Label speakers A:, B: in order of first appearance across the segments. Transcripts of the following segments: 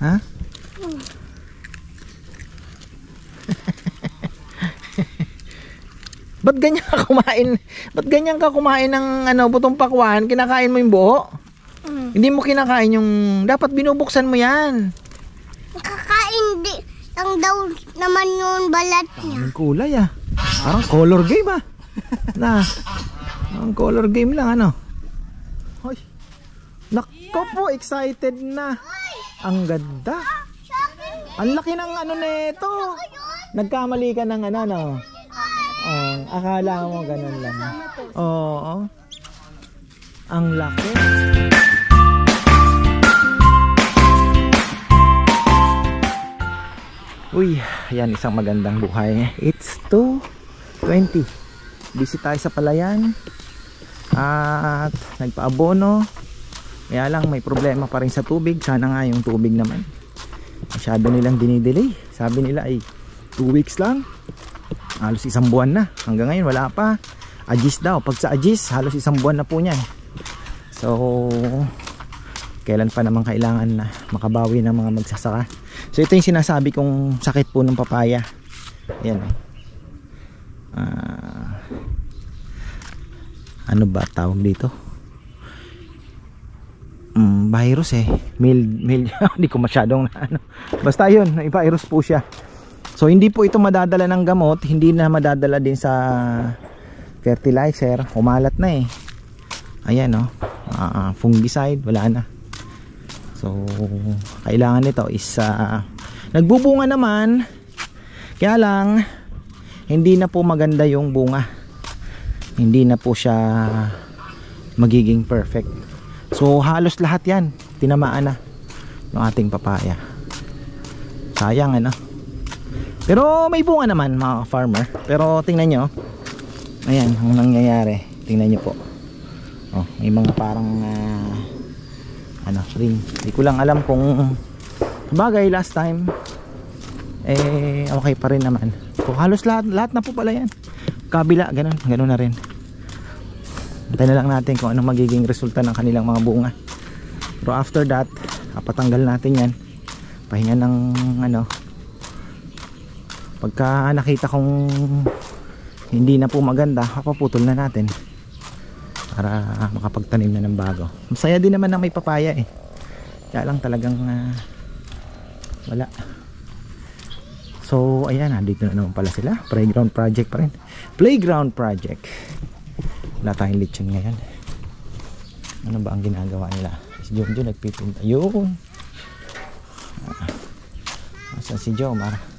A: Ha? Ba't ganyan ka kumain? Ba't ganyan ka kumain ng ano, butong pakwan? Kinakain mo yung buo? Hindi mo kinakain yung... Dapat binubuksan mo yan.
B: Kakain di lang daw naman yung balat niya.
A: Ang kulay ah. Parang color game ah. Na. Ang color game lang ano. Hoy. Nako po, excited na. Ang ganda. Ang laki ng ano nito. Nagkamali ka ng ano no. Akala mo ganun lang. Oo. Ang laki. Uy, ayan isang magandang buhay. It's 2:20. Busy tayo sa palayan. At nagpaabono. Kaya lang may problema pa rin sa tubig. Sana nga yung tubig naman. Masyado nilang dinidelay. Sabi nila ay 2 weeks lang. Halos 1 buwan na. Hanggang ngayon wala pa. Agis daw. Pag sa Agis, halos 1 buwan na po niyan. So, kailan pa naman kailangan na makabawi ng mga magsasaka. So, ito yung sinasabi kong sakit po ng papaya. Ayan. Ano ba tawag dito? Virus eh. Mild. Hindi ko masyadong ano. Basta yun, virus po siya. So hindi po ito madadala ng gamot, hindi na madadala din sa fertilizer, kumalat na eh. Ayan oh. Fungicide, wala na. So kailangan nito is nagbubunga naman. Kaya lang hindi na po maganda yung bunga. Hindi na po siya magiging perfect. So halos lahat 'yan tinamaan na ng ating papaya. Sayang ano. Pero may bunga naman mga farmer. Pero tingnan nyo. Ayan ang nangyayari. Tingnan nyo po. Oh, may mga parang ano ring. Hindi ko lang alam kung bagay last time okay pa rin naman. So halos lahat na po pala yan. Kabila ganun na rin. Hintayin na lang natin kung anong magiging resulta ng kanilang mga bunga. Pero after that patanggal natin yan. Pahinga ng ano. Pagka nakita kong hindi na po maganda, papaputol na natin para makapagtanim na ng bago. Masaya din naman na may papaya eh. Kaya lang talagang wala. So ayan, dito na naman pala sila. Playground project pa rin. Playground project. Wala tayong lechon ngayon. Ano ba ang ginagawa nila? Si Jonjo nagpipinta. Yun. Asan si Jomar?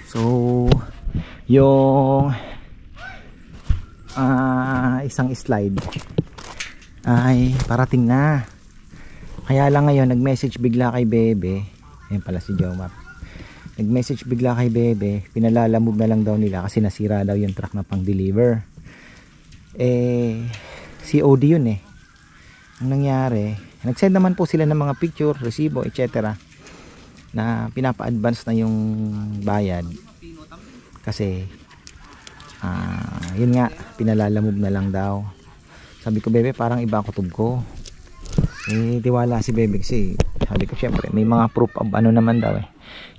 A: So yung isang slide ay parating na. Kaya lang ngayon nag-message bigla kay Bebe. Ayan pala si Jomar. Nag-message bigla kay Bebe, pinalalamove na lang daw nila kasi nasira daw yung truck na pang-deliver. COD yun eh. Ang nangyari, nag-send naman po sila ng mga picture, resibo, etc. na pinapa-advance na yung bayad. Kasi yun nga, pinalalamove na lang daw. Sabi ko, Bebe, parang iba ang kutob ko. Tiwala si Bebe kasi sabi ko, syempre, may mga proof of ano naman daw eh.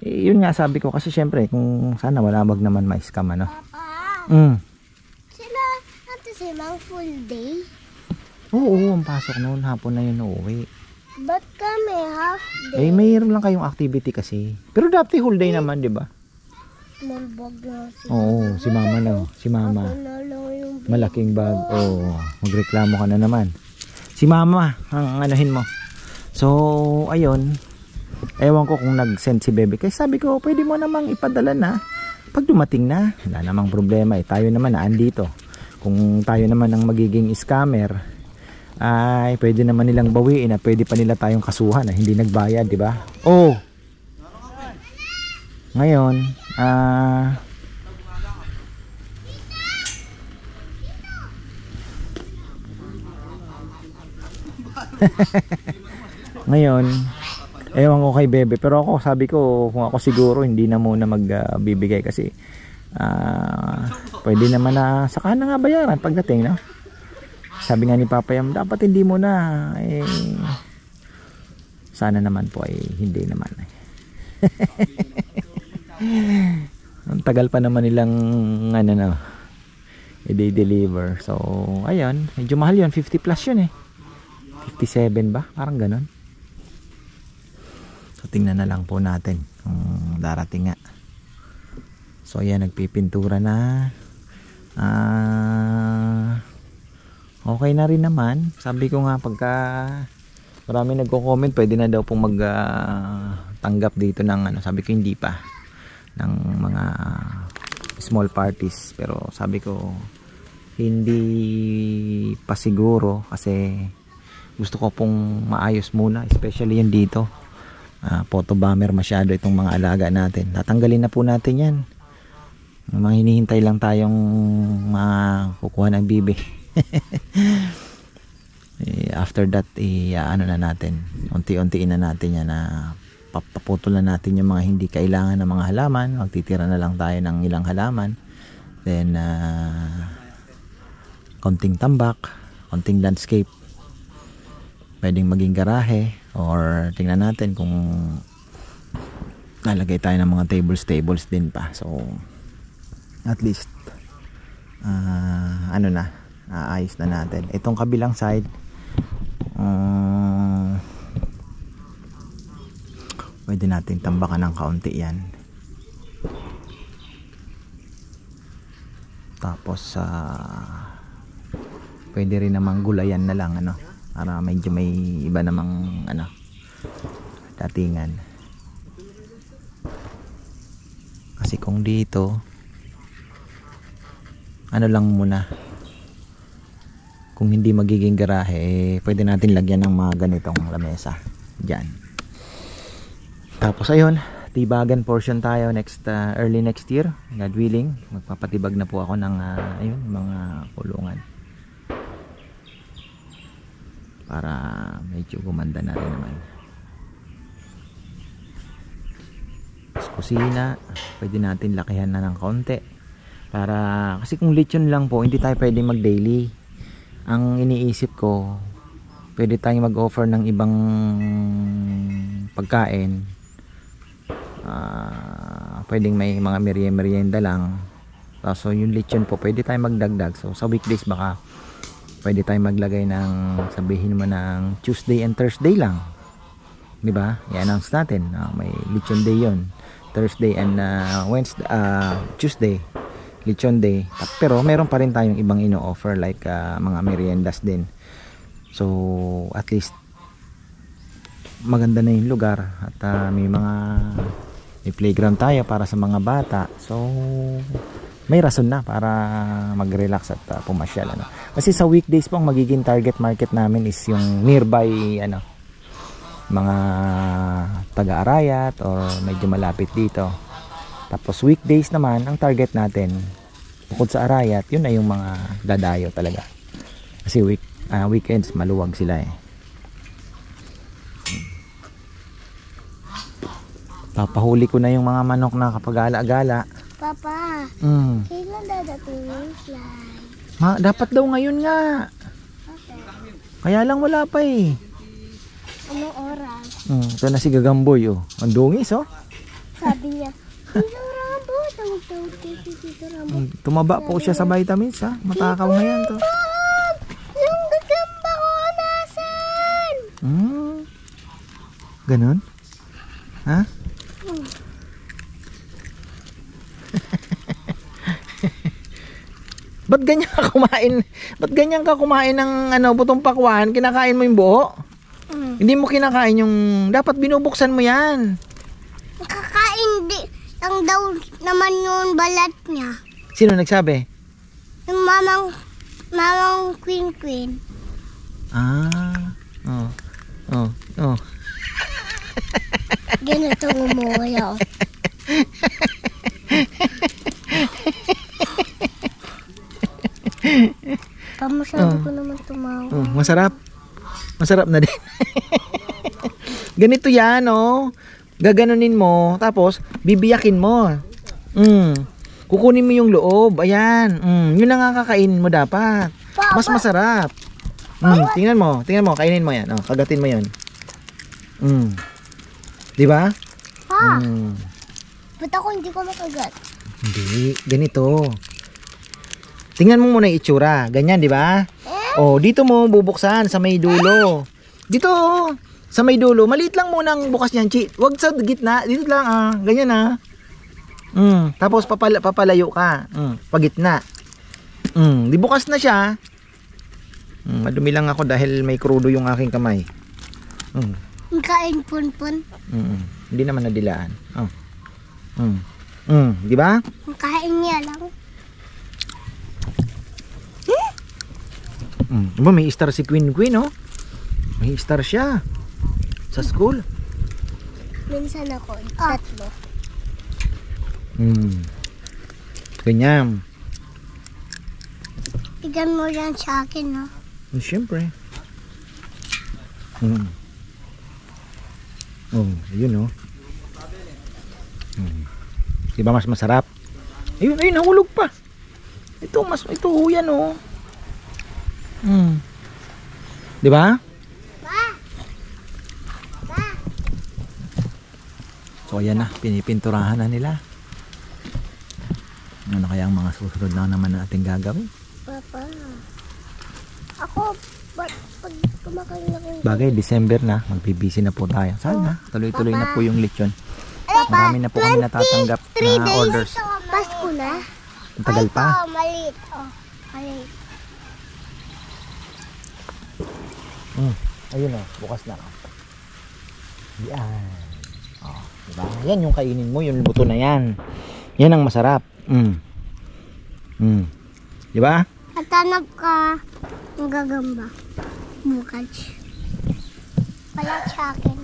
A: Yun nga sabi ko kasi syempre kung sana wala wag naman ma-scam ano.
B: Papa. Sila natin silang full day.
A: Oo, ang pasok noon hapon na yun uuwi.
B: Ba't kami half day?
A: Mayroon lang kayong activity kasi. Pero dati whole day naman, 'di ba?
B: Small bag na siya.
A: Oo, si Mama lang, si Mama. Malaking bag. Oo, magreklamo ka na naman. Si Mama ang anuhin mo. So, ayun. Ewan ko kung nag-send si Bebe. Kaya sabi ko, pwede mo namang ipadala na. Pag dumating na, wala namang problema eh. Tayo naman na andito. Kung tayo naman ang magiging scammer, ay pwede naman nilang bawiin na pwede pa nila tayong kasuhan na hindi nagbayad, di ba? Oh! Ngayon, ngayon, Ewan ko kay Bebe, pero ako sabi ko kung ako siguro hindi na muna magbibigay kasi pwede naman na saka na nga bayaran pagdating, no? Sabi nga ni Papa Yam, dapat hindi mo na sana naman po ay hindi naman. Ang tagal pa naman nilang ano na i-deliver. So ayun, medyo mahal yun, 50 plus yun 57 ba? Parang ganon. So tingnan na lang po natin kung darating nga. So ayan, nagpipintura na. Okay na rin naman. Sabi ko nga pagka marami nagko-comment, pwede na daw pong tanggap dito ng ano. Sabi ko hindi pa, ng mga small parties. Pero sabi ko hindi pa siguro kasi gusto ko pong maayos muna, especially yan dito. Photo bomber masyado itong mga alaga natin. Tatanggalin na po natin yan. Mga hinihintay lang tayong kukuha ng bibi. After that ano na natin, unti-untiin na natin yan, na paputol na natin yung mga hindi kailangan ng mga halaman. Magtitira na lang tayo ng ilang halaman, then konting tambak, konting landscape, pwedeng maging garahe, or tingnan natin kung lalagay tayo ng mga tables din pa. So at least ano na, ayos na natin itong kabilang side. Pwede natin tambakan ng kaunti yan, tapos pwede rin namang gulayan na lang, ano, para medyo may iba namang ano, datingan. Kasi kung dito ano lang muna, kung hindi magiging garahe, pwede natin lagyan ng mga ganitong lamesa dyan. Tapos ayun, tibagan portion tayo early next year, God willing. Magpapatibag na po ako ng ayun, mga kulungan para medyo gumanda na rin naman. Tapos kusina, pwede natin lakihan na ng konti, para kasi kung lechon lang po, hindi tayo pwede mag daily. Ang iniisip ko, pwede tayong mag-offer ng ibang pagkain. Pwedeng may mga merienda lang. So yung lechon po, pwede tayong magdagdag. So sa weekdays baka pwede tayong maglagay ng, sabihin mo, ng Tuesday and Thursday lang, di ba? I-announce natin may lechon day yon, Thursday and Wednesday, Tuesday lechon day. Pero meron pa rin tayong ibang ino-offer like mga meriendas din. So at least maganda na yung lugar at may playground tayo para sa mga bata. So may rason na para mag-relax at pumasyal, ano. Kasi sa weekdays po ang magiging target market namin is yung nearby, ano, mga taga-Arayat or medyo malapit dito. Tapos weekdays naman ang target natin, bukod sa Arayat, yun na yung mga dadayo talaga. Kasi weekends maluwag sila Papahuli ko na yung mga manok na kapag gala-gala.
B: Papa, kailan dadating yung slide?
A: Dapat daw ngayon nga.
B: Okay.
A: Kaya lang wala pa
B: Anong oras?
A: Ito na si Gagamboy, Ang dungis,
B: Sabi niya, Tito Rambo,
A: tumaba po siya sa vitamins, Matakaw na yan to.
B: Yung gagamba ko, nasan?
A: Ganon? Ha? Ba't ganyan ka kumain? Ba't ganyan ka kumain ng butong pakwan? Kinakain mo yung buo? Hindi mo kinakain yung... Dapat binubuksan mo yan.
B: Kakain lang daw naman yung balat niya.
A: Sino nagsabi?
B: Yung mamang Queen. Ganito umuya. Pamasyado ko naman tumawa.
A: Masarap. Masarap na din. Ganito yan, oh. Gaganunin mo, tapos bibiyakin mo. Kukunin mo yung loob. Ayan. Yun ang kakainin mo dapat. Mas masarap. Tingnan mo, kainin mo yan. Oh, kagatin mo yan. 'Di ba?
B: Pa. Ba't ako hindi ko makagat?
A: Hindi, ganito. Tingnan mo muna yung itsura. Ganyan, 'di ba? Oh, dito mo bubuksan sa may dulo. Dito, sa may dulo. Maliit lang muna ang bukas niyan, Chi. Huwag sa gitna. Dito lang, ganyan tapos papalayo ka. Pagitna. Di bukas na siya. Madumi lang ako dahil may krudo yung aking kamay.
B: Kain punpun.
A: Hindi naman nadilaan. Di ba?
B: Kain niya lang.
A: Diba may star si Queen, oh. May star siya sa school.
B: Minsan ako, tatlo.
A: Ganyan.
B: Tignan mo yan sa akin, no?
A: Siyempre. Yun, oh. Diba mas masarap? Ayun, nahulog pa. Ito yan, oh. Diba? So ayan na, pinipinturahan na nila. Ano kaya ang mga susunod na naman natin gagawin?
B: Papa, ako, pag kumakain ako.
A: Bagay, December na, magbibisi na po tayo. Sana, tuloy-tuloy na po yung lechon. Marami na po kami natatanggap na orders.
B: Pasko na?
A: Ang tagal pa.
B: Maliit. Maliit.
A: Ayun o, bukas na. Yan. Diba? Yan yung kainin mo, yung buto na yan. Yan ang masarap. Diba?
B: Hatanap ka ng gagamba. Bukas. Wala sa akin.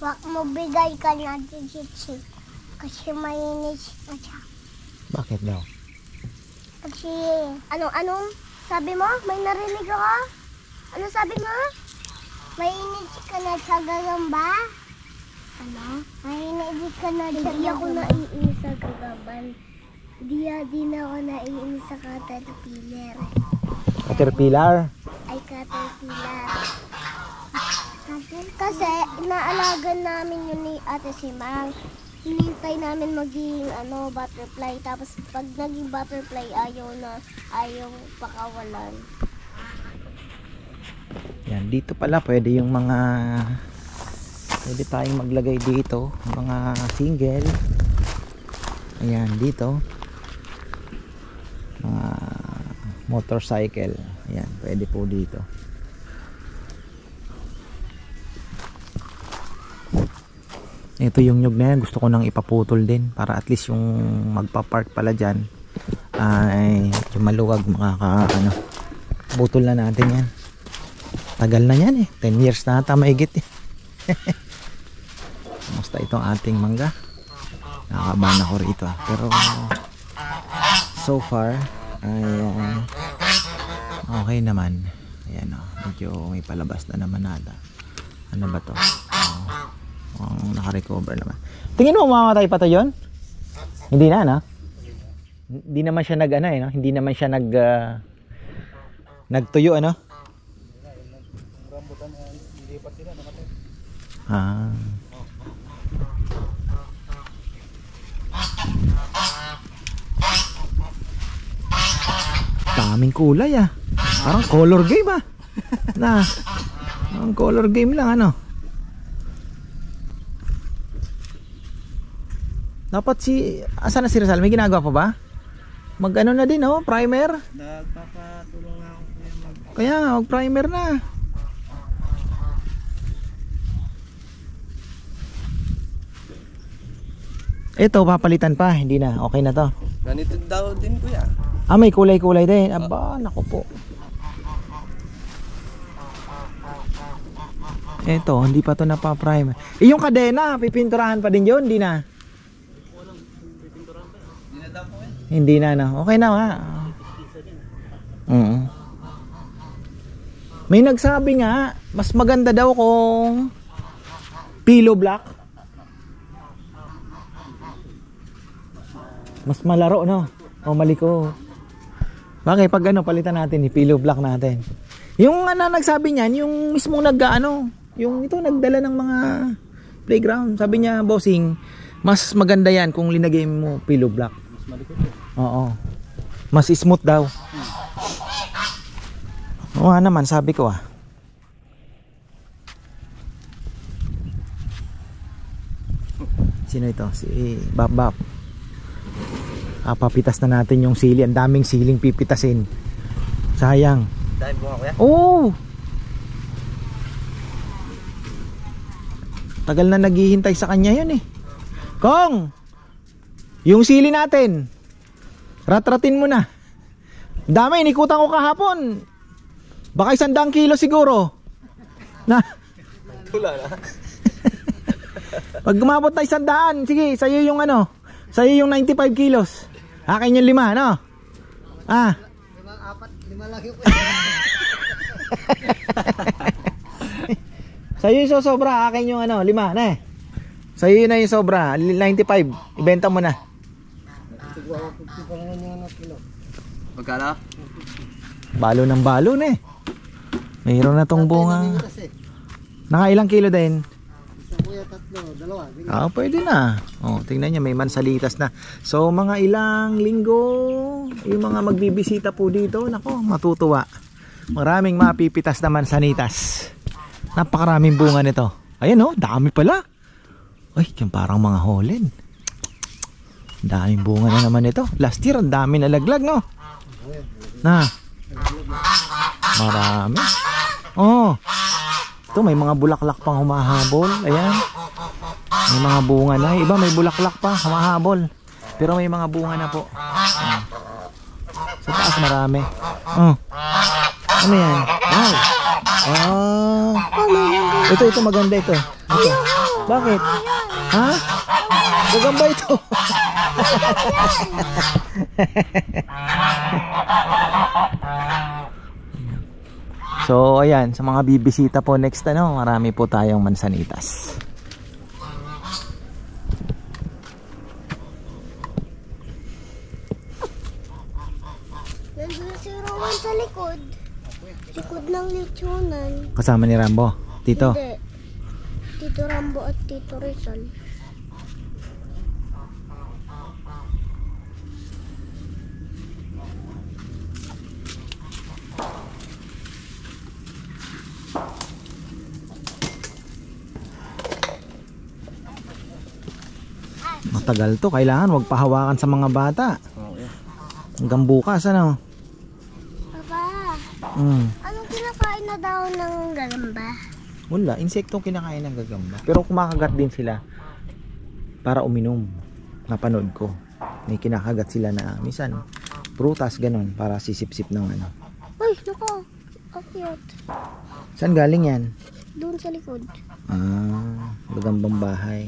B: Wag mo bigay ka na chichi. Kasi mainis na siya.
A: Bakit daw?
B: Kasi, anong sabi mo? May narinig ako? Ano sabi mo? Mainis ka na sa gagamba? Ano? Mainis ka na sa
C: Hindi ako naiinis sa gagaban. Di na ako naiinis sa caterpillar.
A: Caterpillar?
C: Ay, caterpillar.
B: Kasi, inaalagan namin yun ni Ate Simang.
C: Hinintay namin maging butterfly. Tapos pag naging butterfly, ayaw pakawalan.
A: Yan, dito pala pwede yung mga pwede tayong maglagay dito mga single. Ayan, dito mga motorcycle. Ayan, pwede po dito. Ito yung nyug na yan, gusto ko nang ipaputol din para at least yung magpa-park pala dyan ay yung maluwag, putol na natin yan. Tagal na yan 10 years na ata maigit Kamusta itong ating mangga? Nakakabahan ako rito pero so far ay okay naman. Ayan medyo may palabas na naman nata. Ano ba to? Naka-recover naman. Tingin mo mamamatay pa to yun? Hindi na, no? Hindi naman siya no? Hindi naman siya nagtuyo, ano? Daming kulay parang color game ang color game lang dapat asan na si Rizal? May ginagawa pa ba? Mag-ano na din primer?
D: Nagpapatulong na ako
A: kaya mag-primer na. Ito papalitan pa, hindi na, okay na to.
D: Ganito daw din kuya.
A: May kulay-kulay din. Aba, naku po. Ito, hindi pa to napa-primer. Yung kadena, pipinturahan pa din yun, hindi na. Hindi na, no? Okay na, ha? May nagsabi nga, mas maganda daw kung pillow block. Mas malaro, no? O mali ko. Bakit pag ano, palitan natin, pillow block natin. Yung nagsabi niyan, yung mismong yung ito nagdala ng mga playground. Sabi niya, bossing, mas maganda yan kung linagay mo pillow block. Mas malikot. Oo. Mas smooth daw. Oo naman, sabi ko Sino ito? Si Bab. Papitas na natin yung sili. Ang daming siling pipitasin. Sayang.
D: Dahil bunga kuya?
A: Oo. Tagal na naghihintay sa kanya yun eh. Kong! Yung sili natin. Ratratin mo na. Dami, inikutan ko kahapon. Baka 100 kilo siguro. Na.
D: Tula na.
A: Pag gumabot na 100, sige, sa'yo yung sa'yo yung 95 kilos. Akin yung 5, no?
C: 5 lang yung
A: Sa'yo yung sobra, akin yung 5, na Sa'yo yun na yung sobra, 95. Ibenta mo na.
D: Magkano?
A: Balo ng balo na Mayroon na tong bunga. Nakailang kilo din?
C: Kuya, 3, 2.
A: Pwede na. Tingnan niya, may mansalitas na. So, mga ilang linggo, yung mga magbibisita po dito, nako, matutuwa. Maraming mapipitas na mansanitas. Napakaraming bunga nito. Ayan dami pala. Ay, yung parang mga holen. Daming bunga na naman ito. Last year, ang dami nalaglag, no? Marami. Ito, may mga bulaklak pang humahabol. Ayan. May mga bunga na. Iba may bulaklak pa humahabol. Pero may mga bunga na po. Sa taas marami. Ano yan? Ito maganda ito. Bakit? Ha? Gagamba ito. So ayan, sa mga bibisita po next marami po tayong mansanitas.
B: Nandun si Rowan sa likod. Likod ng lechonan.
A: Kasama ni Rambo, Tito.
B: Hindi. Tito Rambo at Tito Rizal.
A: Matagal to, kailangan wag pahawakan sa mga bata. Hanggang bukas
B: Papa, anong kinakain na daw ng gagamba?
A: Wala, insektong kinakain ng gagamba. Pero kumakagat din sila para uminom. Napanood ko. May kinakagat sila na minsan prutas ganon para sisip-sip ng
B: Uy, naku. Cute.
A: Saan galing yan?
B: Doon sa likod.
A: Gagambang bahay.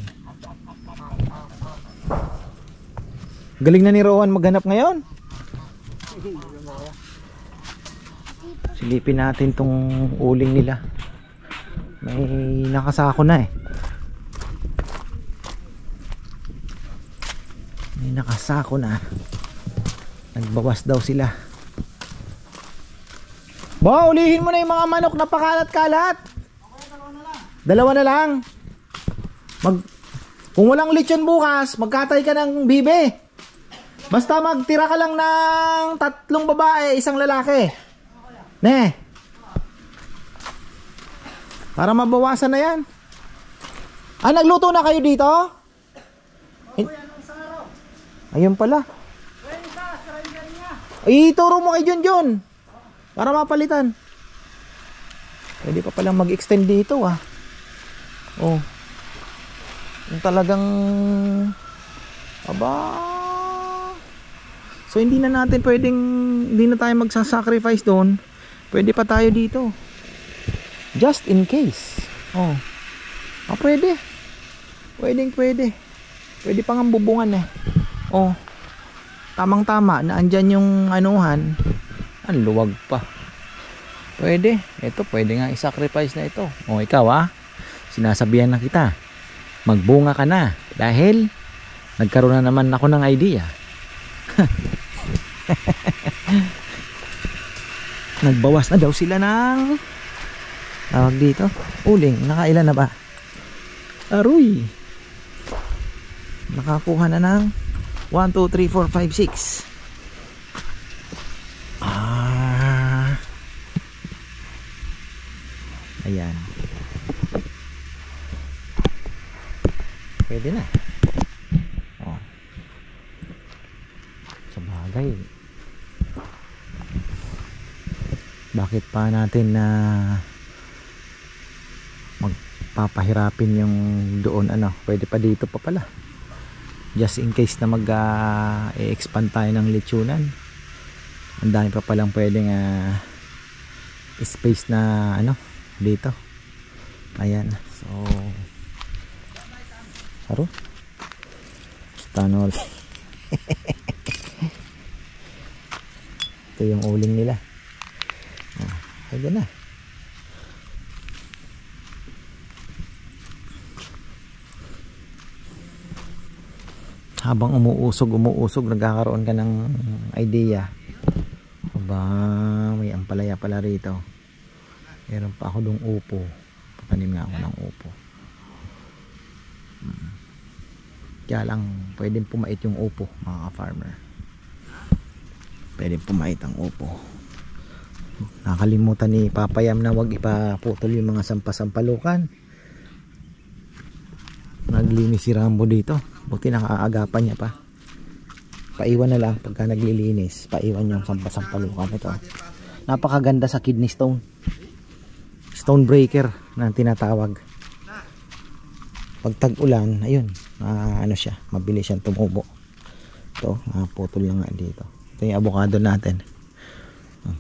A: Galing na ni Rowan maghanap ngayon. Silipin natin tong uling nila. May nakasako na May nakasako na. Nagbawas daw sila. Ulihin mo na yung mga manok na pakalat-kalat. Dalawa na lang. Kung walang lechon bukas, magkatay ka ng bibe. Basta magtira ka lang ng 3 babae, 1 lalaki. Para mabawasan na yan. Nagluto na kayo dito? Ayun pala. Ituro mo kay Junjun para mapalitan. Pwede pa palang mag-extend dito Yung talagang so hindi na tayo magsasacrifice doon. Pwede pa tayo dito. Just in case. Pwede. Pwede pang ang bubungan Tamang-tama na andyan yung anuhan. Ang luwag pa. Pwede. Ito, pwede nga i-sacrifice na ito. O ikaw sinasabihan na kita. Magbunga ka na. Dahil, nagkaroon na naman ako ng idea. Nagbawas na daw sila ng tawag dito. Uling. Nakailan na ba? Aruy. Nakakuha na ng 1, 2, 3, 4, 5, 6. Ayan. Pwede na. Oh. Sa bagay. Bakit pa natin na magpapahirapin yung doon pwede pa dito pa pala. Just in case na mag-expand tayo ng lechonan. Ang dami pa palang pwedeng space na dito. Ayan. So Haro Stanol. Ito yung uling nila. Ayan na. Habang umuusog nagkakaroon ka ng idea. Aba, may ampalaya pala rito. Meron pa ako dong upo. Patanim nga ako ng upo. Kaya lang pwedeng pumait yung upo, mga ka-farmer. Pwedeng pumait ang upo. Nakalimutan ni Papayam na wag ipaputol yung mga sampasampalukan. Naglinis si Rambo dito. Buti nakaagapan niya pa. Paiwan na lang pagka naglilinis. Paiwan yung sampasampalukan. Ito. Napakaganda sa kidney stone. Stone breaker na tinatawag. Pag tag-ulan, ayun, siya, mabilis siyang tumubo. Ito, putol lang nga dito. Ito yung avocado natin.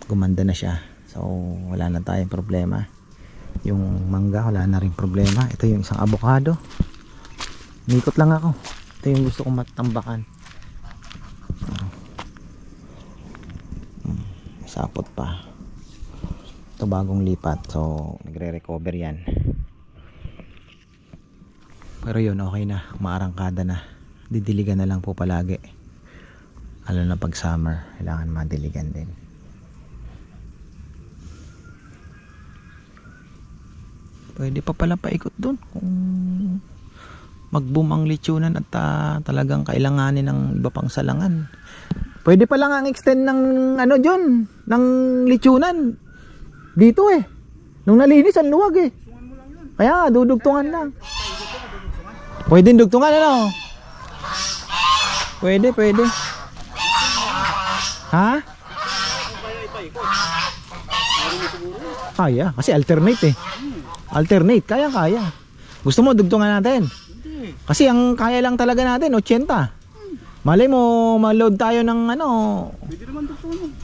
A: Gumanda na siya. So, wala na tayong problema. Yung mangga, wala na rin problema. Ito yung isang avocado. Nikot lang ako. Ito yung gusto kong matambakan. Sapot pa. Ito bagong lipat, so nagre-recover yan. Pero yun, okay na, maarangkada na. Didiligan na lang po palagi. Lalo na pag summer, kailangan madiligan din. Pwede pa pala paikot dun kung mag-boom ang lechonan at talagang kailanganin ng iba pang salangan. Pwede pa lang ang extend ng dyan, ng lechonan dito nung nalinis ang luwag kaya dudugtungan lang. Pwede dugtungan pwede ha? Kaya kasi alternate alternate kaya gusto mo dugtungan natin kasi ang kaya lang talaga natin 80. Malay mo ma-load tayo ng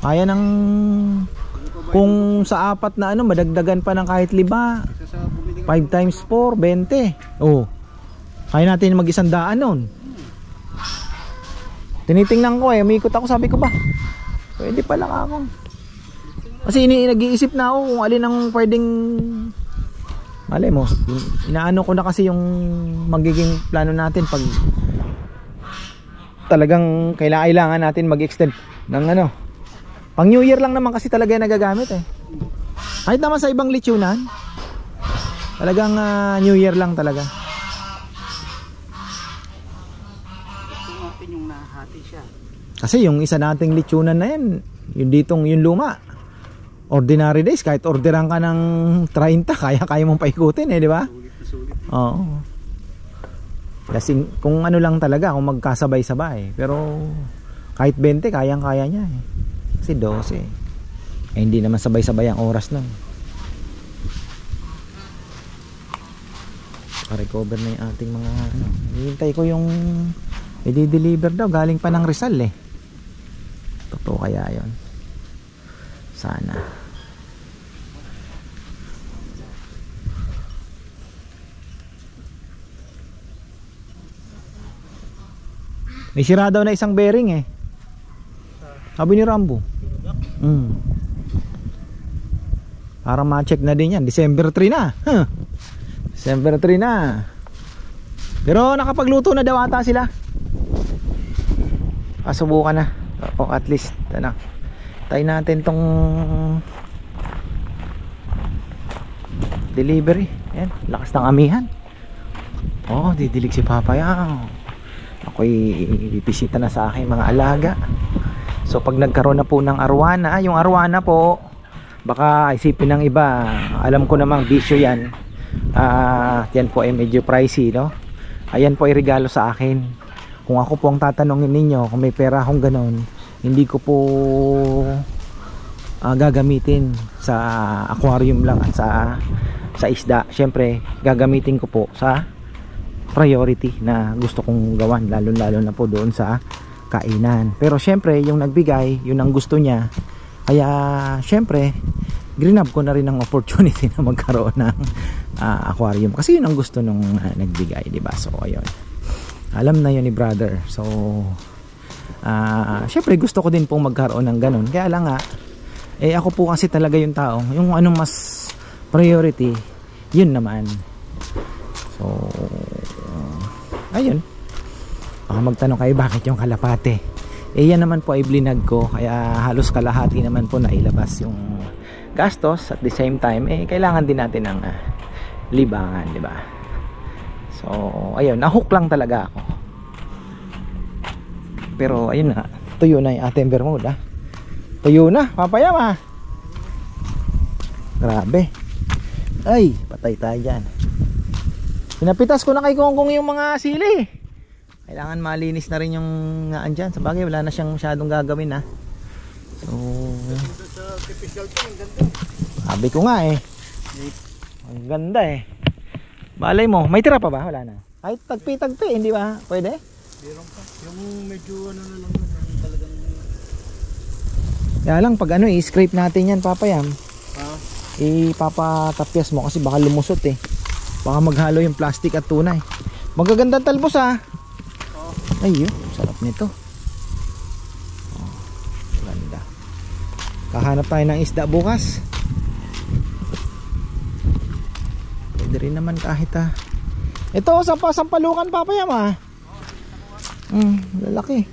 A: kaya ng kung sa apat na madagdagan pa ng kahit 5 times 4 20. Kaya natin mag-100 nun. Tinitingnan ko umikot ako, sabi ko ba pwede pa lang ako kasi nag-iisip na ako kung alin ang pwedeng malay mo. Inaano ko na kasi yung magiging plano natin pag talagang kailangan natin mag-extend ng pang New Year lang naman kasi talaga yung nagagamit kahit naman sa ibang lechonan talagang New Year lang talaga. Yung nahati siya. Kasi yung isa nating lechonan na yan, yung ditong yung luma, ordinary days kahit orderan ka ng 30 kaya mong paikutin di ba? Sulit. Oo. Kasi kung lang talaga kung magkasabay-sabay, pero kahit 20 kayang-kaya niya kasi 12 hindi naman sabay-sabay ang oras nun. Pa-recover na yung ating mga hihintay ko yung i-deliver daw galing pa ng Rizal totoo kaya yon? Sana. May sira daw na isang bearing sabi ni Rambo. Para ma-check na din yan. December 3 na. Huh. December 3 na. Pero nakapagluto na daw ata sila. Subukan na. O at least ano, tayo natin tong delivery. Ayan, lakas ng amihan. Oh, didilig si Papa yan. Ako'y bibisita na sa aking mga alaga. So pag nagkaroon na po ng arwana, yung arwana po, baka isipin ng iba, alam ko namang bisyo yan. Yan po ay medyo pricey, no? Ayan po ay regalo sa akin. Kung ako po ang tatanungin ninyo, kung may pera akong ganon, hindi ko po gagamitin sa aquarium lang at sa isda. Syempre gagamitin ko po sa priority na gusto kong gawan, lalo na po doon sa kainan. Pero syempre yung nagbigay, yun ang gusto niya, kaya syempre grinab ko na rin ang opportunity na magkaroon ng aquarium kasi yun ang gusto nung nagbigay, diba? So ayun, alam na yun ni brother. So syempre gusto ko din pong magkaroon ng ganun, kaya lang nga ako po kasi talaga yung tao, yung anong mas priority, yun naman. So ayun, baka magtanong kayo bakit yung kalapate, yan naman po ay blinag ko, kaya halos kalahati naman po na ilabas yung gastos. At the same time kailangan din natin ng libangan, diba? So ayun, nahook lang talaga ako. Pero ayun na, tuyo na yung ating Bermuda. Tuyo na, papayama. Grabe. Ay, patay tayo dyan. Pinapitas ko na kay Kongkong yung mga sili. Kailangan malinis na rin yung andyan. Sa bagay, wala na siyang masyadong gagawin, ha. So sabi ko nga ang ganda Balay mo, may tira pa ba? Wala na. Kahit tagpi-tagpi, hindi ba? Pwede?
D: Meron pa. Yung medyo ano na lang talagang.
A: Kaya lang pag ano i-scrape natin yan, papayam. Ipapatapyas mo kasi baka lumusot baka maghalo yung plastic at tunay. Magagandang talbos ayun, sarap nito. Ganda. Kahanap tayo ng isda bukas. Pwede rin naman kahit ito sa Sampalukan, papayam lalaki.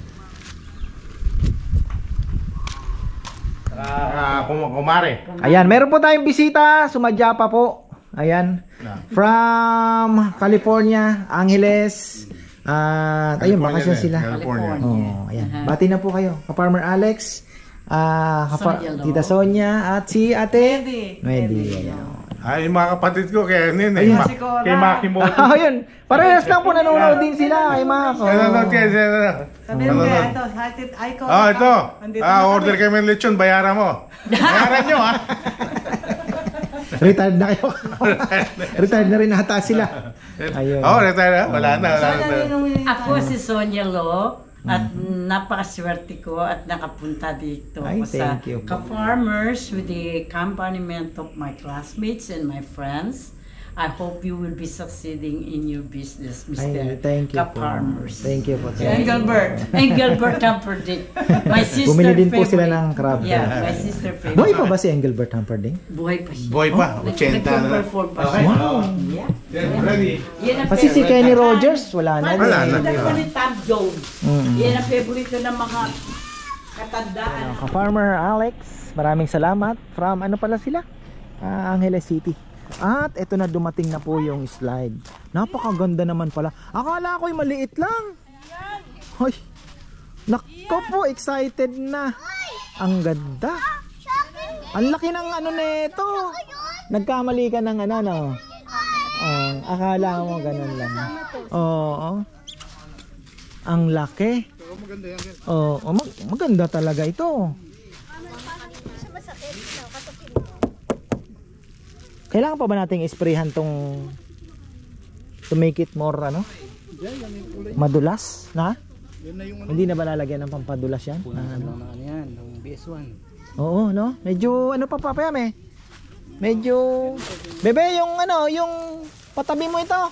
E: Kumare.
A: Ayan, meron po tayong bisita, sumadya pa po. Ayan, from California, Angeles. Ayun, bakasyon sila.
E: California.
A: Ayan. Bati na po kayo. Ka-Farmer Alex, Tita Sonia at si Ate Medi.
E: Ay, yung mga kapatid ko, kaya kay Maki mo.
A: Ayun, parehas lang po, nanonood din sila kay Mako.
E: Nanonood kayo. Ito. Order kayo ng lechon, bayaran mo. Bayaran nyo,
A: Retired na kayo. Retired na rin ata sila. Ayun.
E: Retired na. Wala na.
F: Ako si Sonia Lo. At napakaswerte ko at nakapunta dito
A: Ay,
F: sa
A: thank you.
F: Ka-Farmers with the accompaniment of my classmates and my friends. I hope you will be succeeding in your business, Mr.
A: Ay, thank you
F: Ka-Farmers.
A: Thank you po.
F: Engelbert Humperdinck. My sister
A: Bumili din po
F: favorite.
A: sila ng crab.
F: Yeah, my sister favorite.
A: Buhay pa ba si Engelbert Humperdinck?
F: Buhay pa siya.
E: Buhay pa. 80 na.
F: Nag-perform pa siya.
A: Wow.
F: Yeah.
E: Ready?
F: Yan ang
A: Kasi si
F: favorite.
A: Kenny Rogers, wala na.
E: Wala na.
F: Favorite ni Tom Jones. Yan ang favorite ng mga katandaan.
A: Ka-Farmer Alex, maraming salamat. From ano pala sila? Angeles City. At eto na, dumating na po yung slide. Napakaganda naman pala. Akala ko'y maliit lang. Hoy. Nako po, excited na. Ang ganda. Ang laki ng ano nito. Nagkamali ka ng ano. Akala mo ganun lang. Oo. Ang laki. Oo, maganda talaga ito. Kailangan pa ba nating isprayhan tong to make it more madulas na? Hindi na ba lalagyan ng pampadulas yan?
D: Ng BS1.
A: Oo, no? Medyo ano pa papayam Medyo Bebe, yung yung patabi mo ito.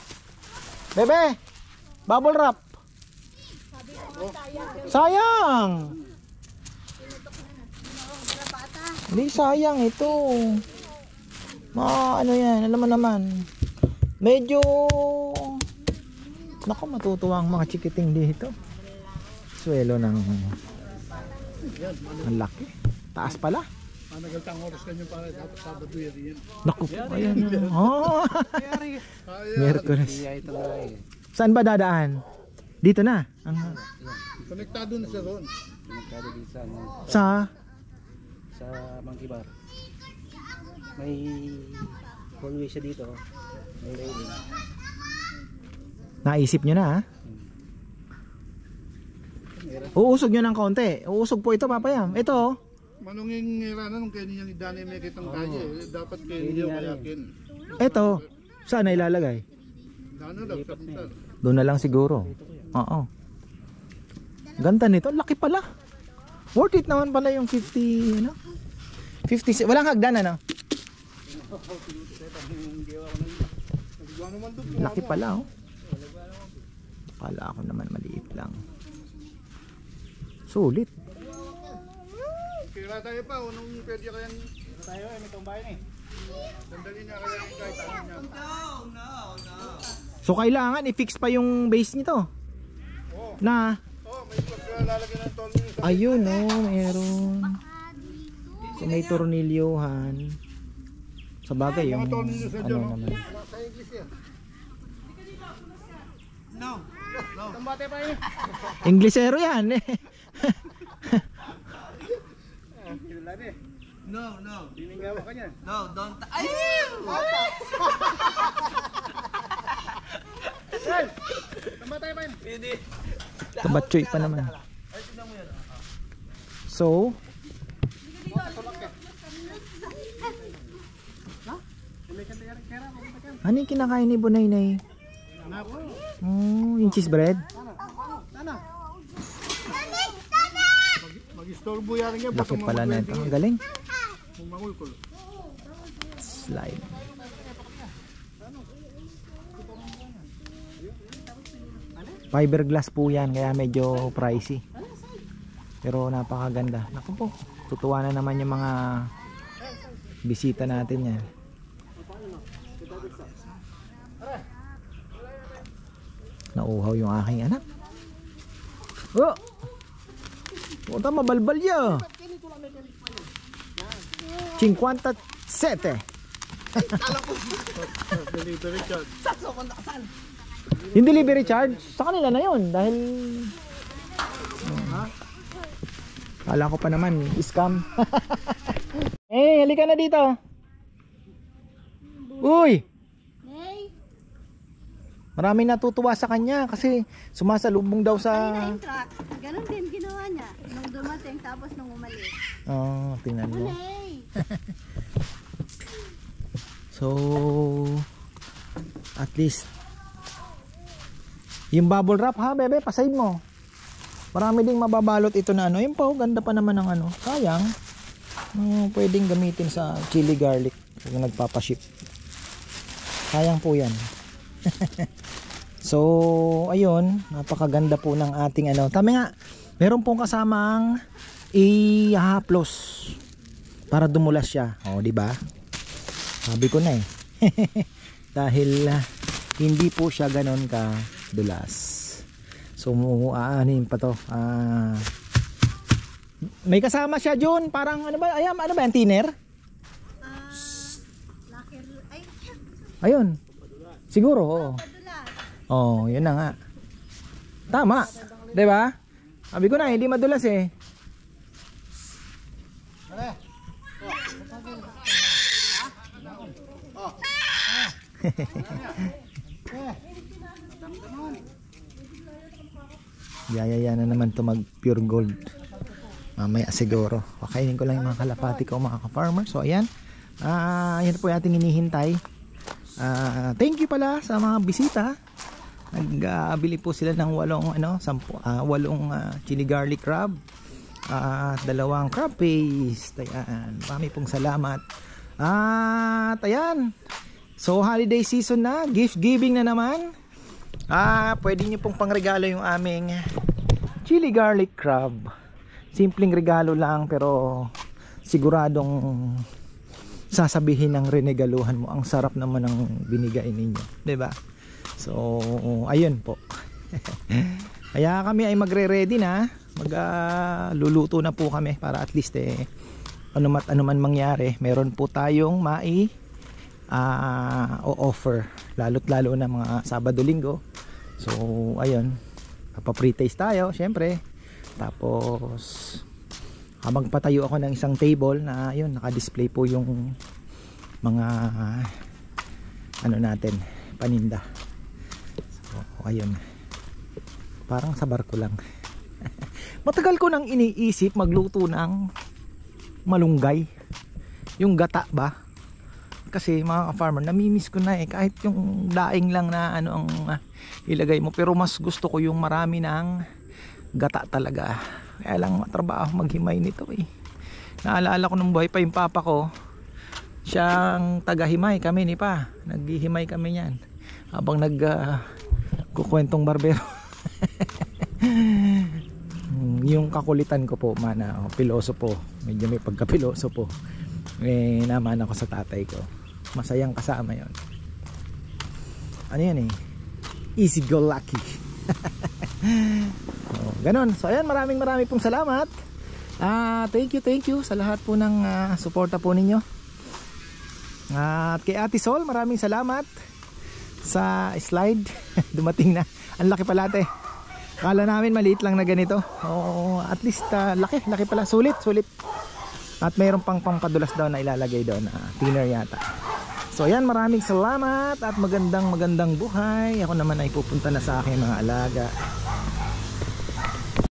A: Bebe. Bubble wrap. Sayang. Hindi sayang ito. Ano yan, alam mo naman. Medyo naku, matutuwa ang mga chikiting dito. Swelo ng ang laki. Taas pala.
D: Nagaltang oras kanyo para dapat Sabado yan.
A: Naku, ayan. Oh. Miyerkules. Saan ba dadaan? Dito na.
D: Konektado na siya roon.
G: Konektado dito sa
A: Sa
G: Monkey Bar. May four-way siya dito. May railing.
A: naisip nyo na ha. Uusog nyo ng konti. Uusog po ito, papayam. Ito.
E: Manunging ngiranan nung kayo niya ni Danny may kitang kaya. Dapat kayo niya kayakin.
A: Ito. Saan na ilalagay?
E: Dano lang sa pintar.
A: Doon na lang siguro. Oo. Ganda nito. Laki pala. Worth it naman pala yung 50, ano? 50, walang hagdan, ano? Laki pala, oh. Kala ako naman maliit lang. Sulit.
E: Kira tayo pa, unong pwede kayang... Kira tayo may tumbayan eh. Sandali niya kaya yung kahit ano niya.
A: So kailangan i-fix pa yung base nito. Na?
E: May paglalagyan ng tol niyo.
A: Ayun, oh, meron. So may tornilyohan. Sa bagay yung ano naman.
E: Sa English yan.
A: Inglesero yan.
D: Diningawa ka niyan.
A: Tabatchoy pa naman. So, ano yung kinakain ni Bunaynay? Oh, yung cheese bread?
E: Mag-istorbo yan nga.
A: Laki pala na ito. Ang galing.
E: Mangulkol.
A: Slide. Fiberglass po yan, kaya medyo pricey. Pero napakaganda. Naku po, tutuwa na naman yung mga bisita natin yan. Nauhaw yung aking anak. Oh! Puta, mabalbal ya. 57.
E: Delivery charge.
A: Yung delivery charge, sa kanila na yun. Dahil kala ko pa naman, scam. Eh, halika na dito. Uy! Maraming natutuwa sa kanya kasi sumasalubong daw sa...
C: Truck. Ganon din ginawa niya. Nung dumating tapos nung umalis.
A: Oh, tingnan mo. So, at least yung bubble wrap ha, bebe, paside mo. Marami ding mababalot ito na ano. Yung po, ganda pa naman ng ano. Sayang. Pwedeng gamitin sa chili garlic kung nagpapaship. Sayang po yan. So, ayun, napakaganda po ng ating ano. Tama nga, meron pong kasamang ihahaplos para dumulas siya. O, di ba? Sabi ko na eh. Dahil hindi po siya ganon ka dulas. So, aanin pa to. May kasama siya Jun, parang ano ba? Ayam, ano ba yan, thinner? Ayun. Siguro, oo. Oh, yun na nga. Tama. 'Di ba? Sabi ko na, hindi madulas eh. Yayaya na naman to mag pure gold. Mamaya siguro. Pakainin ko lang yung mga kalapati ko, mga ka-farmer. So ayan. Yan po yung ating hinihintay. Thank you pala sa mga bisita. Nagbili po sila ng 8 chili garlic crab at 2 crab paste. Ayan, marami pong salamat. At ayan, so holiday season na, gift giving na naman. Pwede nyo pong pangregalo yung aming chili garlic crab. Simpleng regalo lang pero siguradong sasabihin ng renegaluhan mo, ang sarap naman ng binigay ninyo, 'di ba? So ayun po. Kaya kami ay magre-ready na, luluto na po kami para at least ano man mangyari, meron po tayong o-offer, lalo't lalo na mga Sabado Linggo. So ayun, papa-pre-taste tayo syempre. Tapos habang patayo ako ng isang table na yun, naka-display po yung mga ano natin, paninda. So ayun, parang sa barko lang. Matagal ko nang iniisip magluto ng malunggay, yung gata ba, kasi mga farmer, namimiss ko na kahit yung daing lang na ano ang ilagay mo, pero mas gusto ko yung marami ng gata talaga. Kaya lang matrabaho maghimay nito Naalala ko nung buhay pa yung papa ko, siyang tagahimay, kami ni pa naghihimay kami niyan habang kukwentong barbero. Yung kakulitan ko po pilosopo, medyo may pagkapilosopo, naman ako sa tatay ko. Masayang kasama yon. Ano yan easy go lucky. So, ganun. So ayan, maraming pong salamat. Thank you sa lahat po ng suporta po ninyo. At kay Ate Sol, maraming salamat sa slide. Dumating na. Ang laki pala ate. Kala namin maliit lang na ganito. At least laki pala, sulit. At mayroon pang pampadulas daw na ilalagay doon, thinner yata. So ayan, maraming salamat at magandang buhay. Ako naman ay pupunta na sa aking mga alaga.